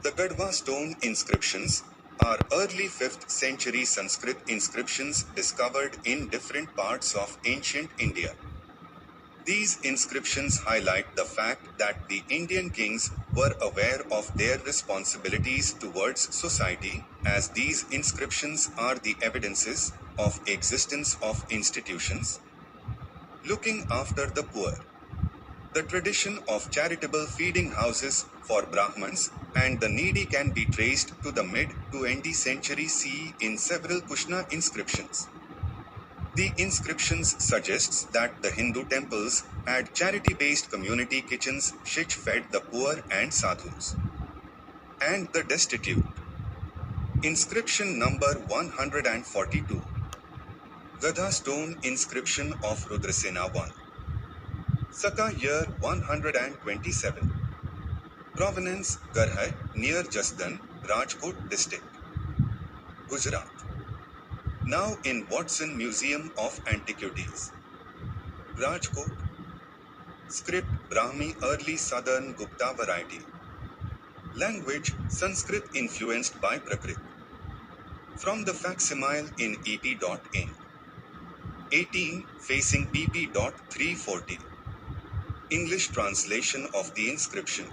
The Gadhwa Stone Inscriptions are early 5th century Sanskrit inscriptions discovered in different parts of ancient India. These inscriptions highlight the fact that the Indian kings were aware of their responsibilities towards society, as these inscriptions are the evidences of existence of institutions looking after the poor. The tradition of charitable feeding houses for Brahmins and the needy can be traced to the mid-20th century CE in several Kushana inscriptions. The inscriptions suggests that the Hindu temples had charity-based community kitchens which fed the poor and sadhus and the destitute. Inscription number 142. Gadhwa Stone Inscription of Rudrasena 1. Saka year 127. Provenance, Garha, near Jasdan, Rajkot district, Gujrat. Now in Watson Museum of Antiquities. Rajkot. Script Brahmi early southern Gupta variety. Language Sanskrit influenced by Prakrit. From the facsimile in EP.in. 18 facing PP.340. English translation of the inscription.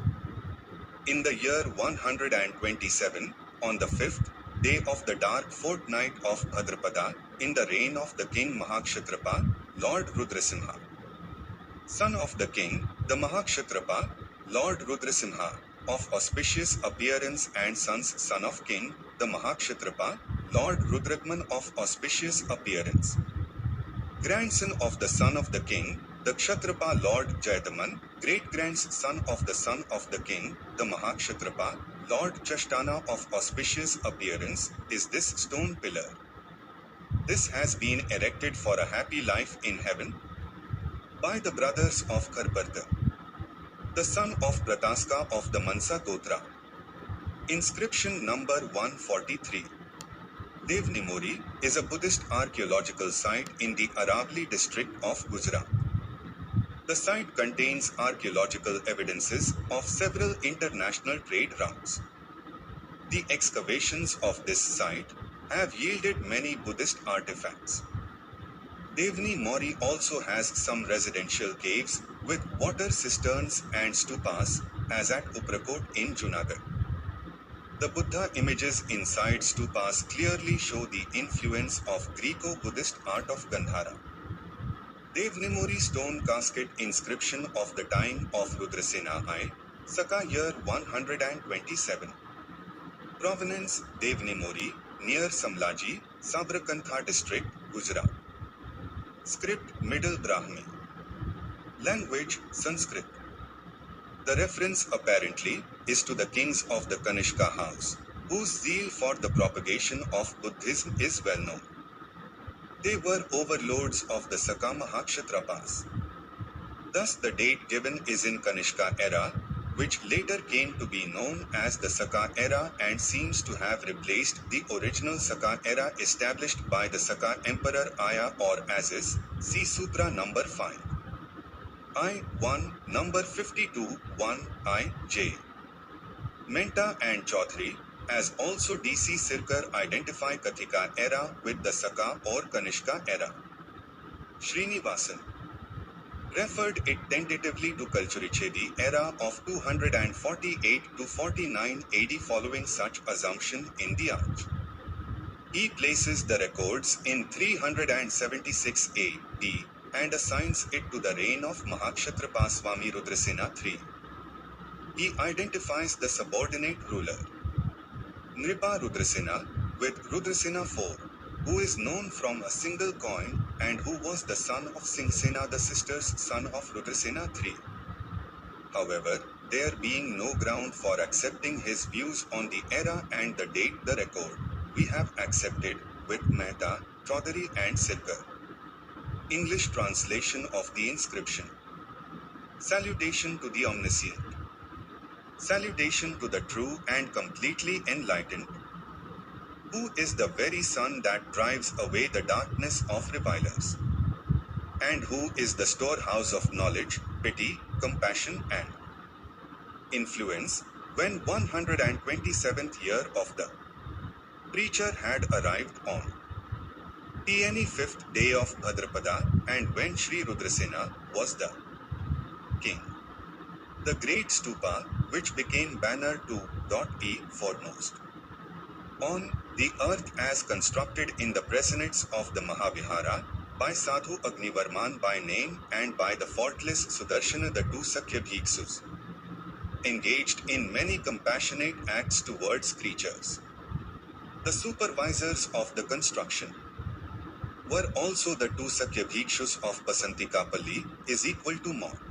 In the year 127, on the 5th day of the dark fortnight of Bhadrapada, in the reign of the king Mahakshatrapa, Lord Rudrasena, son of the king, the Mahakshatrapa, Lord Rudrasena, of auspicious appearance and son of king, the Mahakshatrapa, Lord Rudrakman of auspicious appearance, grandson of the son of the king, the Kshatrapa Lord Jayadaman, great-grandson of the king, the Mahakshatrapa, Lord Jasdan of auspicious appearance, is this stone pillar. This has been erected for a happy life in heaven by the brothers of Karbarta, the son of Prataska of the Mansa Gotra. Inscription number 143. Devnimori is a Buddhist archaeological site in the Aravali district of Gujrat. The site contains archaeological evidences of several international trade routes. The excavations of this site have yielded many Buddhist artifacts. Devni Mori also has some residential caves with water cisterns and stupas, as at Uprakot in Junagadh. The Buddha images inside stupas clearly show the influence of Greco-Buddhist art of Gandhara. Devnimori stone casket inscription of the time of Rudrasena I, Saka year 127. Provenance, Devnimori, near Samlaji, Sabrakantha district, Gujrat. Script Middle Brahmi. Language Sanskrit. The reference apparently is to the kings of the Kanishka house, whose zeal for the propagation of Buddhism is well known. They were overlords of the Saka Mahakshatrapas. Thus the date given is in Kanishka era, which later came to be known as the Saka era and seems to have replaced the original Saka era established by the Saka Emperor Aya or Aziz, see Sutra number 5. I-1, number 52, 1, I-J. Menta and Chaudhary, as also D.C. Sirkar identify Kathika era with the Saka or Kanishka era. Srinivasan referred it tentatively to Kalchurichedi era of 248 to 49 AD. Following such assumption in the arch, he places the records in 376 AD and assigns it to the reign of Mahakshatrapa Swami Rudrasena III. He identifies the subordinate ruler Nripa Rudrasena with Rudrasena IV, who is known from a single coin and who was the son of Singsena, the sister's son of Rudrasena III. However, there being no ground for accepting his views on the era and the date the record, we have accepted, with Mehta, Chaudhary and Sirkar. English translation of the inscription. Salutation to the Omniscient. Salutation to the true and completely enlightened, who is the very sun that drives away the darkness of revilers, and who is the storehouse of knowledge, pity, compassion and influence, When 127th year of the preacher had arrived on the 25th day of Bhadrapada, and when Sri Rudrasena was the king, the great stupa, which became banner to .e foremost on the earth as constructed in the precincts of the Mahavihara, by Sadhu Agnivarman by name and by the faultless Sudarshana, the two Sakya Bhiksus, engaged in many compassionate acts towards creatures. The supervisors of the construction were also the two Sakya Bhikshus of Pasantikapalli, is equal to Mohan.